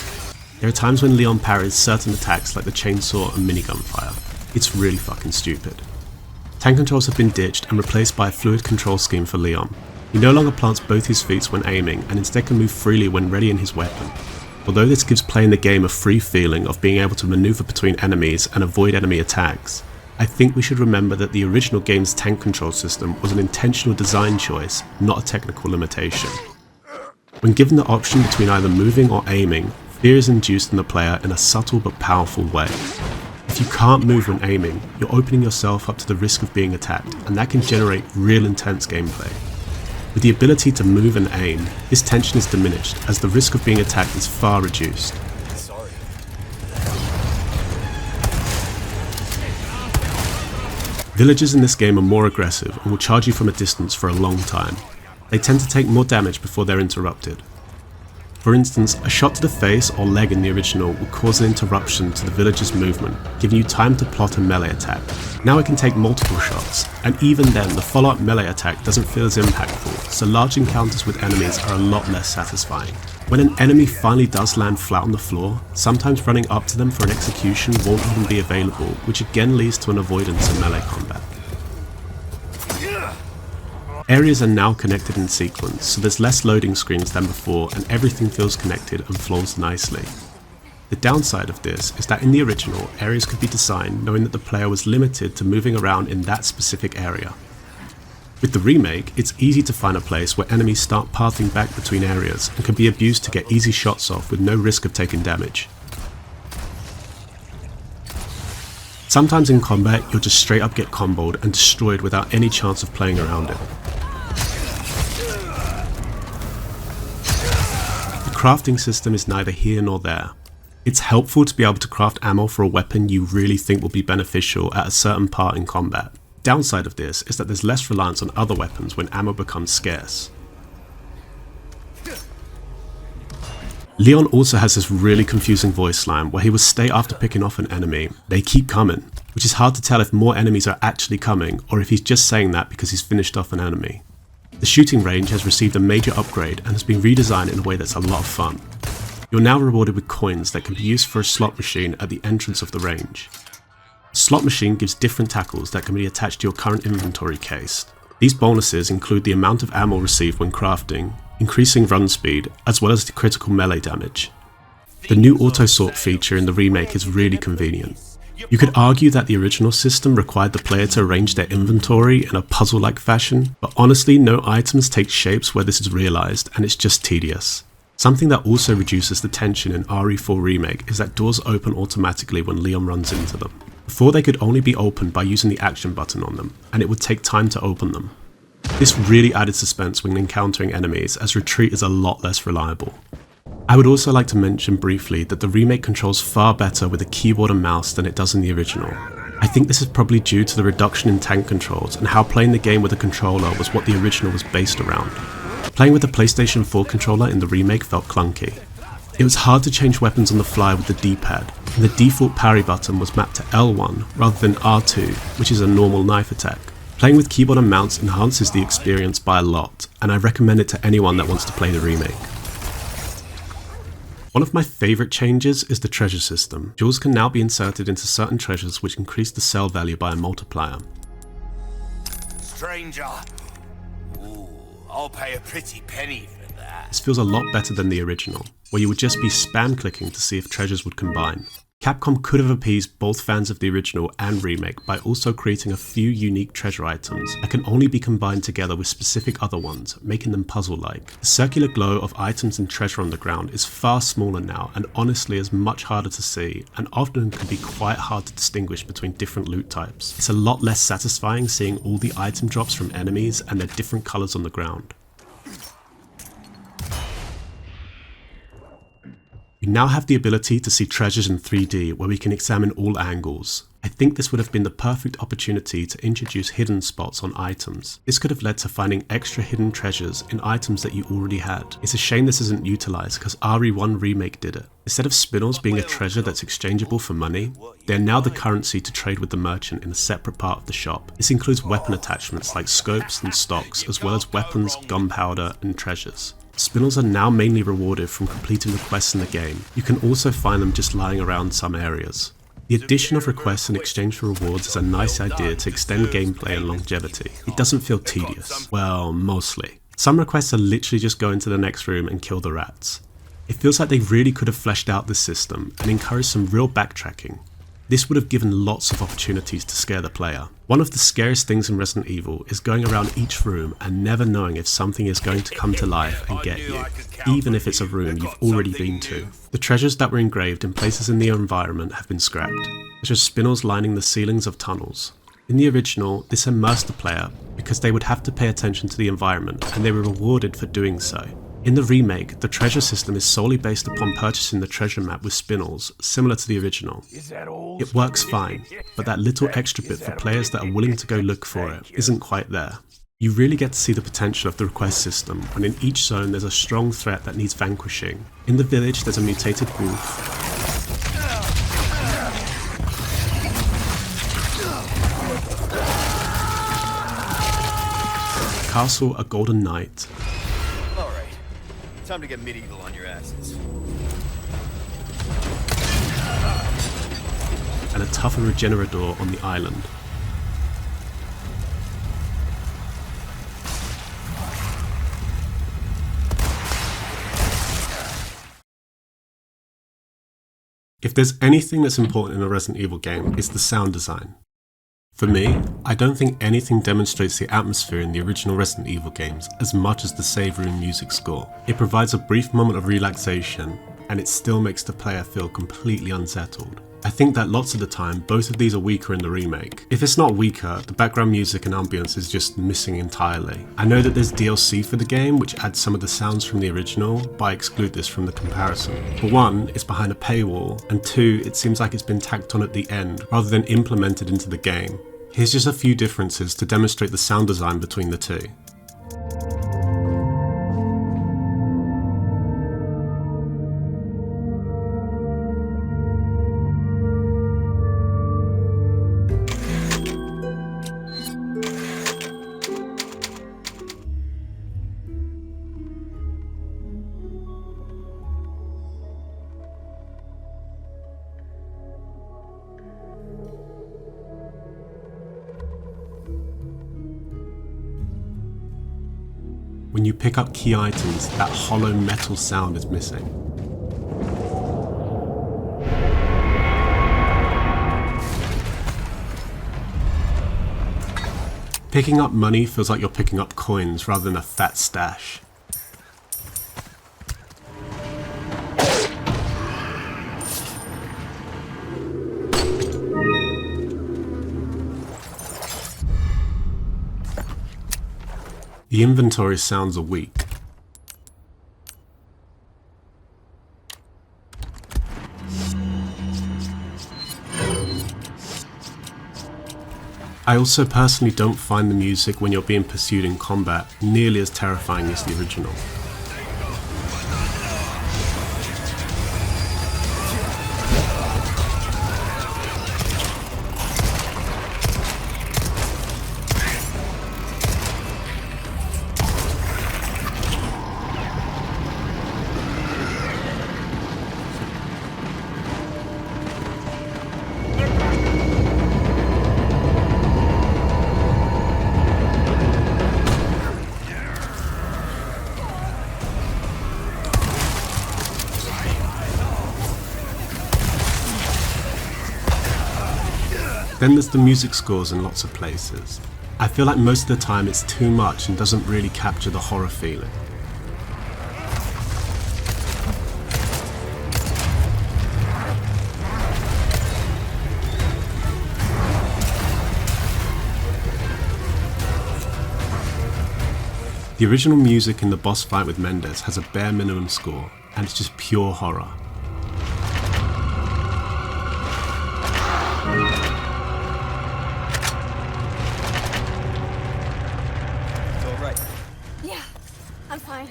Speaker 1: There are times when Leon parries certain attacks like the chainsaw and minigun fire. It's really fucking stupid. Tank controls have been ditched and replaced by a fluid control scheme for Leon. He no longer plants both his feet when aiming and instead can move freely when readying his weapon. Although this gives playing the game a free feeling of being able to maneuver between enemies and avoid enemy attacks, I think we should remember that the original game's tank control system was an intentional design choice, not a technical limitation. When given the option between either moving or aiming, fear is induced in the player in a subtle but powerful way. If you can't move when aiming, you're opening yourself up to the risk of being attacked, and that can generate real intense gameplay. With the ability to move and aim, this tension is diminished as the risk of being attacked is far reduced. Villagers in this game are more aggressive and will charge you from a distance for a long time. They tend to take more damage before they're interrupted. For instance, a shot to the face or leg in the original will cause an interruption to the villager's movement, giving you time to plot a melee attack. Now it can take multiple shots, and even then the follow-up melee attack doesn't feel as impactful, so large encounters with enemies are a lot less satisfying. When an enemy finally does land flat on the floor, sometimes running up to them for an execution won't even be available, which again leads to an avoidance in melee combat. Areas are now connected in sequence, so there's less loading screens than before and everything feels connected and flows nicely. The downside of this is that in the original, areas could be designed knowing that the player was limited to moving around in that specific area. With the remake, it's easy to find a place where enemies start pathing back between areas and can be abused to get easy shots off with no risk of taking damage. Sometimes in combat, you'll just straight up get comboed and destroyed without any chance of playing around it. The crafting system is neither here nor there. It's helpful to be able to craft ammo for a weapon you really think will be beneficial at a certain part in combat. Downside of this is that there's less reliance on other weapons when ammo becomes scarce. Leon also has this really confusing voice line where he will state after picking off an enemy, "They keep coming," which is hard to tell if more enemies are actually coming or if he's just saying that because he's finished off an enemy. The shooting range has received a major upgrade and has been redesigned in a way that's a lot of fun. You're now rewarded with coins that can be used for a slot machine at the entrance of the range. The slot machine gives different tackles that can be attached to your current inventory case. These bonuses include the amount of ammo received when crafting, increasing run speed, as well as the critical melee damage. The new auto-sort feature in the remake is really convenient. You could argue that the original system required the player to arrange their inventory in a puzzle-like fashion, but honestly no items take shapes where this is realised and it's just tedious. Something that also reduces the tension in RE4 Remake is that doors open automatically when Leon runs into them. Before they could only be opened by using the action button on them, and it would take time to open them. This really added suspense when encountering enemies, as retreat is a lot less reliable. I would also like to mention briefly that the remake controls far better with a keyboard and mouse than it does in the original. I think this is probably due to the reduction in tank controls and how playing the game with a controller was what the original was based around. Playing with the PlayStation 4 controller in the remake felt clunky. It was hard to change weapons on the fly with the D-pad, and the default parry button was mapped to L1 rather than R2, which is a normal knife attack. Playing with keyboard and mouse enhances the experience by a lot, and I recommend it to anyone that wants to play the remake. One of my favourite changes is the treasure system. Jewels can now be inserted into certain treasures which increase the sell value by a multiplier.
Speaker 8: Stranger. Ooh, I'll pay a pretty penny for that.
Speaker 1: This feels a lot better than the original, where you would just be spam clicking to see if treasures would combine. Capcom could have appeased both fans of the original and remake by also creating a few unique treasure items that can only be combined together with specific other ones, making them puzzle-like. The circular glow of items and treasure on the ground is far smaller now and honestly is much harder to see and often can be quite hard to distinguish between different loot types. It's a lot less satisfying seeing all the item drops from enemies and their different colours on the ground. We now have the ability to see treasures in 3D where we can examine all angles. I think this would have been the perfect opportunity to introduce hidden spots on items. This could have led to finding extra hidden treasures in items that you already had. It's a shame this isn't utilised because RE1 Remake did it. Instead of spinels being a treasure that's exchangeable for money, they are now the currency to trade with the merchant in a separate part of the shop. This includes weapon attachments like scopes and stocks, as well as weapons, gunpowder and treasures. Spinels are now mainly rewarded from completing the quests in the game. You can also find them just lying around some areas. The addition of requests in exchange for rewards is a nice idea to extend gameplay and longevity. It doesn't feel tedious. Well, mostly. Some requests are literally just go into the next room and kill the rats. It feels like they really could have fleshed out this system and encouraged some real backtracking. This would have given lots of opportunities to scare the player. One of the scariest things in Resident Evil is going around each room and never knowing if something is going to come to life and get you, even if it's a room you've already been to. The treasures that were engraved in places in the environment have been scrapped, such as spinels lining the ceilings of tunnels. In the original, this immersed the player because they would have to pay attention to the environment and they were rewarded for doing so. In the remake, the treasure system is solely based upon purchasing the treasure map with spinels, similar to the original. It works fine, but that little extra bit for players that are willing to go look for it isn't quite there. You really get to see the potential of the request system when in each zone there's a strong threat that needs vanquishing. In the village there's a mutated wolf. Castle, a golden knight.
Speaker 2: Time to get medieval on your asses.
Speaker 1: And a tougher regenerador on the island. If there's anything that's important in a Resident Evil game, it's the sound design. For me, I don't think anything demonstrates the atmosphere in the original Resident Evil games as much as the save room music score. It provides a brief moment of relaxation, and it still makes the player feel completely unsettled. I think that lots of the time, both of these are weaker in the remake. If it's not weaker, the background music and ambience is just missing entirely. I know that there's DLC for the game which adds some of the sounds from the original, but I exclude this from the comparison. For one, it's behind a paywall, and two, it seems like it's been tacked on at the end, rather than implemented into the game. Here's just a few differences to demonstrate the sound design between the two. When you pick up key items, that hollow metal sound is missing. Picking up money feels like you're picking up coins rather than a fat stash. The inventory sounds are weak. I also personally don't find the music when you're being pursued in combat nearly as terrifying as the original. Then there's the music scores in lots of places. I feel like most of the time it's too much and doesn't really capture the horror feeling. The original music in the boss fight with Mendes has a bare minimum score, and it's just pure horror.
Speaker 15: I'm fine.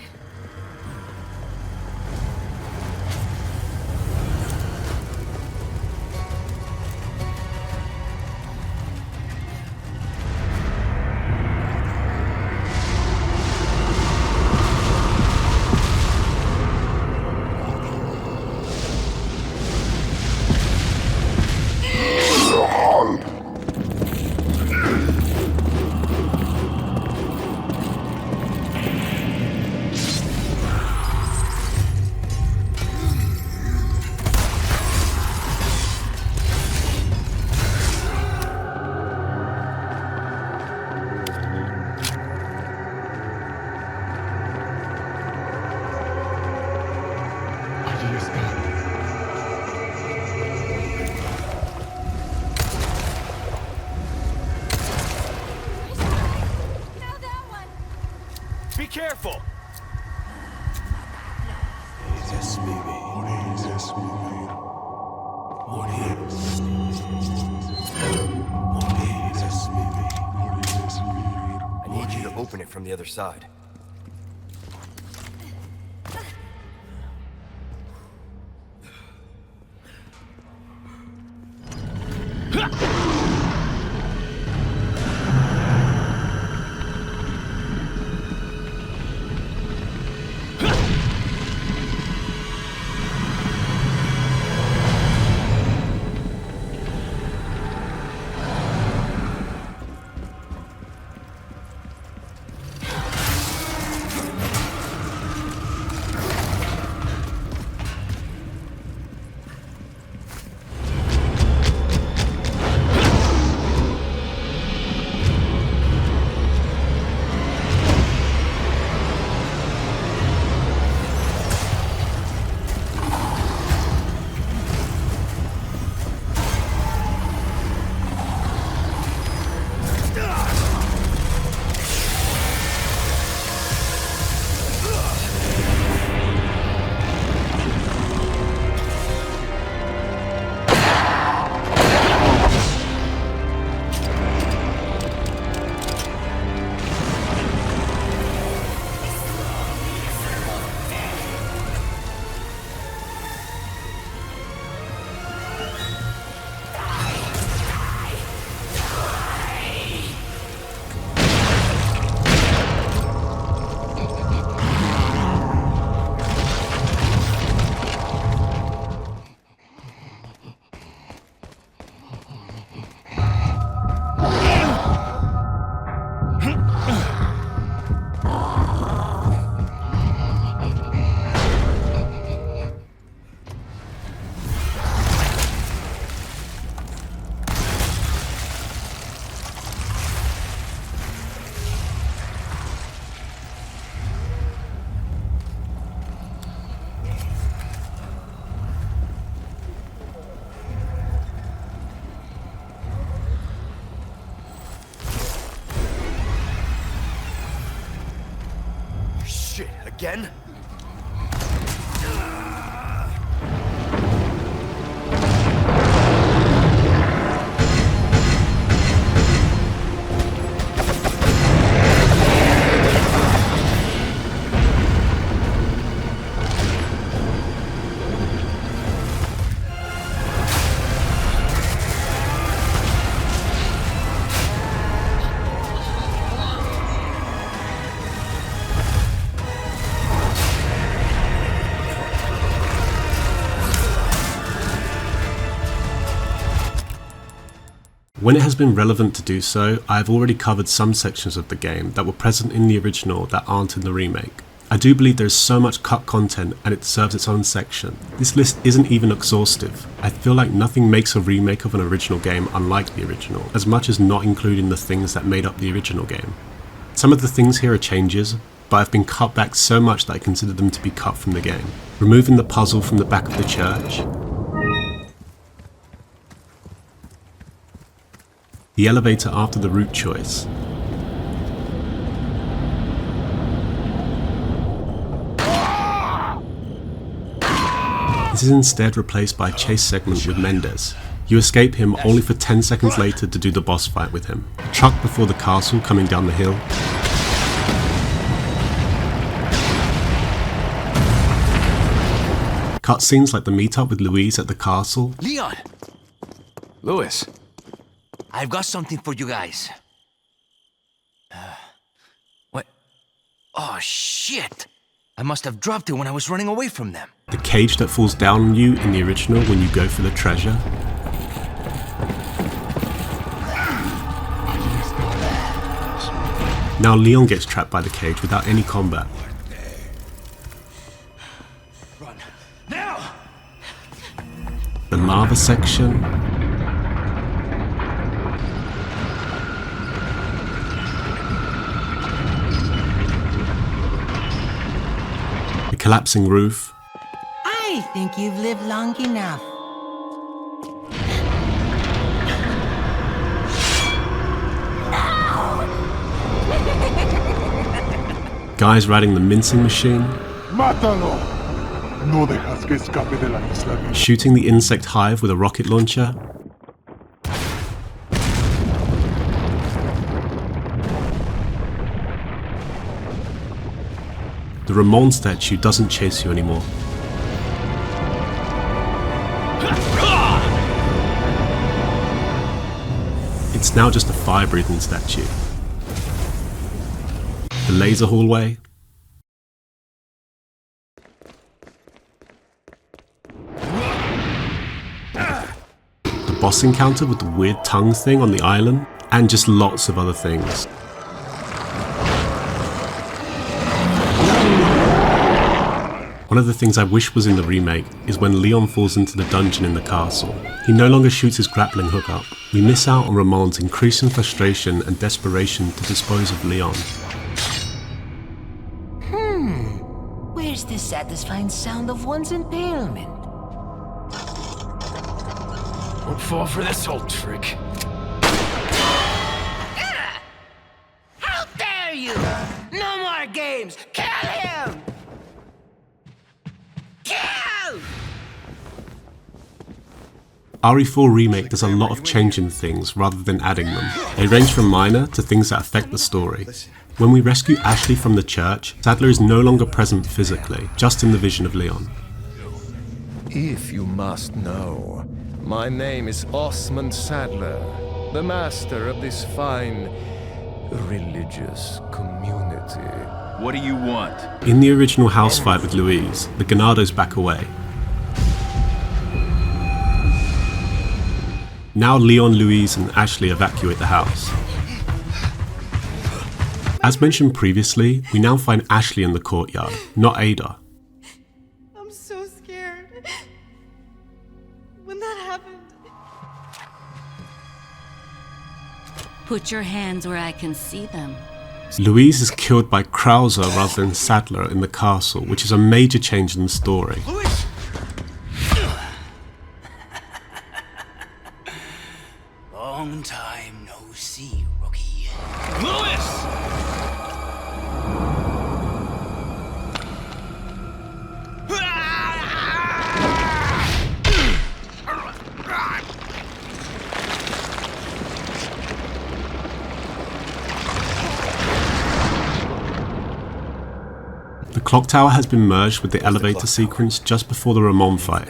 Speaker 8: Be careful!
Speaker 2: I need you to open it from the other side. again?
Speaker 1: When it has been relevant to do so, I have already covered some sections of the game that were present in the original that aren't in the remake. I do believe there is so much cut content and it deserves its own section. This list isn't even exhaustive. I feel like nothing makes a remake of an original game unlike the original, as much as not including the things that made up the original game. Some of the things here are changes, but have been cut back so much that I consider them to be cut from the game. Removing the puzzle from the back of the church, the elevator after the route choice, this is instead replaced by a chase segment with Mendes. You escape him only for 10 seconds later to do the boss fight with him. Truck before the castle coming down the hill, cutscenes like the meetup with Louise at the castle,
Speaker 3: Leon!
Speaker 7: Louis.
Speaker 3: I've got something for you guys. What? Oh, shit! I must have dropped it when I was running away from them.
Speaker 1: the cage that falls down on you in the original when you go for the treasure. Now Leon gets trapped by the cage without any combat.
Speaker 6: Run. Now!
Speaker 1: The lava section. The collapsing roof.
Speaker 10: I think you've lived long enough.
Speaker 1: Guys riding the mincing machine.
Speaker 11: ¡Mátalo! No dejas que escape de la isla.
Speaker 1: Shooting the insect hive with a rocket launcher. The Ramon statue doesn't chase you anymore. It's now just a fire-breathing statue. The laser hallway. The boss encounter with the weird tongue thing on the island. And just lots of other things. One of the things I wish was in the remake is when Leon falls into the dungeon in the castle. He no longer shoots his grappling hook up. We miss out on Ramon's increasing frustration and desperation to dispose of Leon.
Speaker 10: Where's the satisfying sound of one's impalement?
Speaker 7: Don't fall for this old trick.
Speaker 10: How dare you! No more games! Kill him! Kill!
Speaker 1: RE4 Remake does a lot of changing things rather than adding them. They range from minor to things that affect the story. When we rescue Ashley from the church, Sadler is no longer present physically, just in the vision of Leon.
Speaker 13: If you must know, my name is Osmond Sadler, the master of this fine religious community.
Speaker 17: What do you want?
Speaker 1: In the original house fight with Louise, the Ganados back away. Now Leon, Louise and Ashley evacuate the house. As mentioned previously, we now find Ashley in the courtyard, not Ada.
Speaker 9: I'm so scared. When that happened...
Speaker 4: Put your hands where I can see them.
Speaker 1: Louise is killed by Krauser rather than Sadler in the castle, which is a major change in the story.
Speaker 5: Long time no see, rookie.
Speaker 6: Louis!
Speaker 1: clock tower has been merged with the elevator sequence just before the Ramon fight.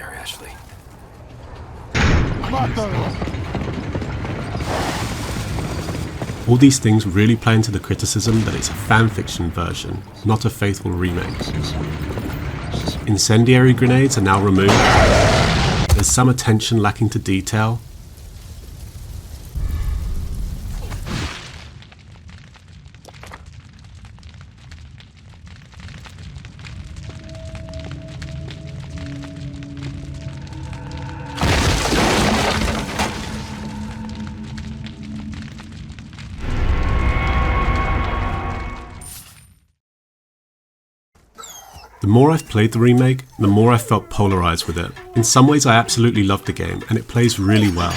Speaker 1: All these things really play into the criticism that it's a fanfiction version, not a faithful remake. Incendiary grenades are now removed. There's some attention lacking to detail. The more I've played the remake, the more I've felt polarized with it. In some ways I absolutely love the game and it plays really well.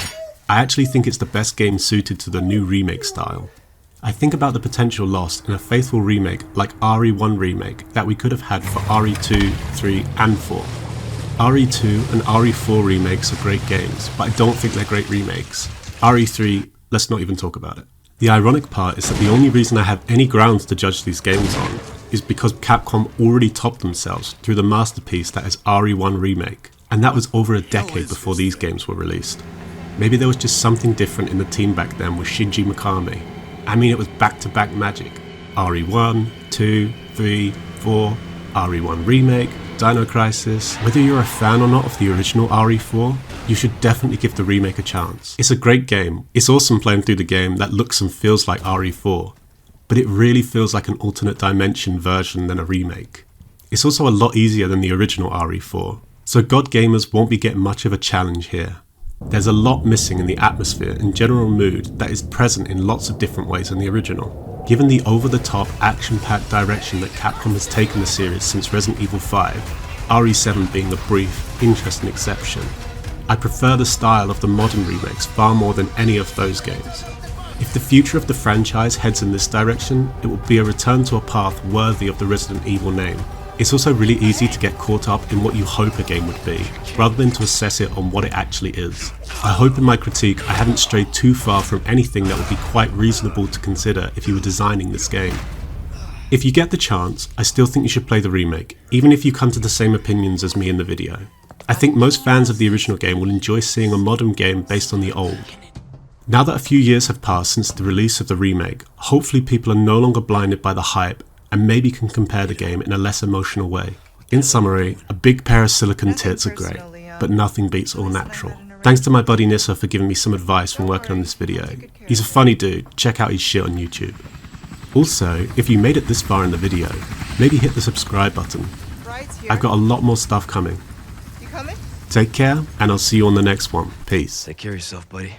Speaker 1: I actually think it's the best game suited to the new remake style. I think about the potential lost in a faithful remake like RE1 Remake that we could have had for RE2, 3 and 4. RE2 and RE4 remakes are great games, but I don't think they're great remakes. RE3, let's not even talk about it. The ironic part is that the only reason I have any grounds to judge these games on is because Capcom already topped themselves through the masterpiece that is RE1 Remake, and that was over a decade before these games were released. Maybe there was just something different in the team back then with Shinji Mikami. I mean, it was back-to-back magic. RE1, 2, 3, 4, RE1 Remake, Dino Crisis. Whether you're a fan or not of the original RE4, you should definitely give the remake a chance. It's a great game. It's awesome playing through the game that looks and feels like RE4, but it really feels like an alternate dimension version than a remake. It's also a lot easier than the original RE4, so God gamers won't be getting much of a challenge here. There's a lot missing in the atmosphere and general mood that is present in lots of different ways in the original. Given the over-the-top, action-packed direction that Capcom has taken the series since Resident Evil 5, RE7 being a brief, interesting exception, I prefer the style of the modern remakes far more than any of those games. If the future of the franchise heads in this direction, it will be a return to a path worthy of the Resident Evil name. It's also really easy to get caught up in what you hope a game would be, rather than to assess it on what it actually is. I hope in my critique I haven't strayed too far from anything that would be quite reasonable to consider if you were designing this game. If you get the chance, I still think you should play the remake, even if you come to the same opinions as me in the video. I think most fans of the original game will enjoy seeing a modern game based on the old. Now that a few years have passed since the release of the remake, hopefully people are no longer blinded by the hype and maybe can compare the game in a less emotional way. In summary, a big pair of silicon tits are great, but nothing beats all natural. Thanks to my buddy Nisse for giving me some advice when working on this video. He's a funny dude, check out his shit on YouTube. Also, if you made it this far in the video, maybe hit the subscribe button. I've got a lot more stuff coming. Take care, and I'll see you on the next one. Peace.
Speaker 2: Take care of yourself, buddy.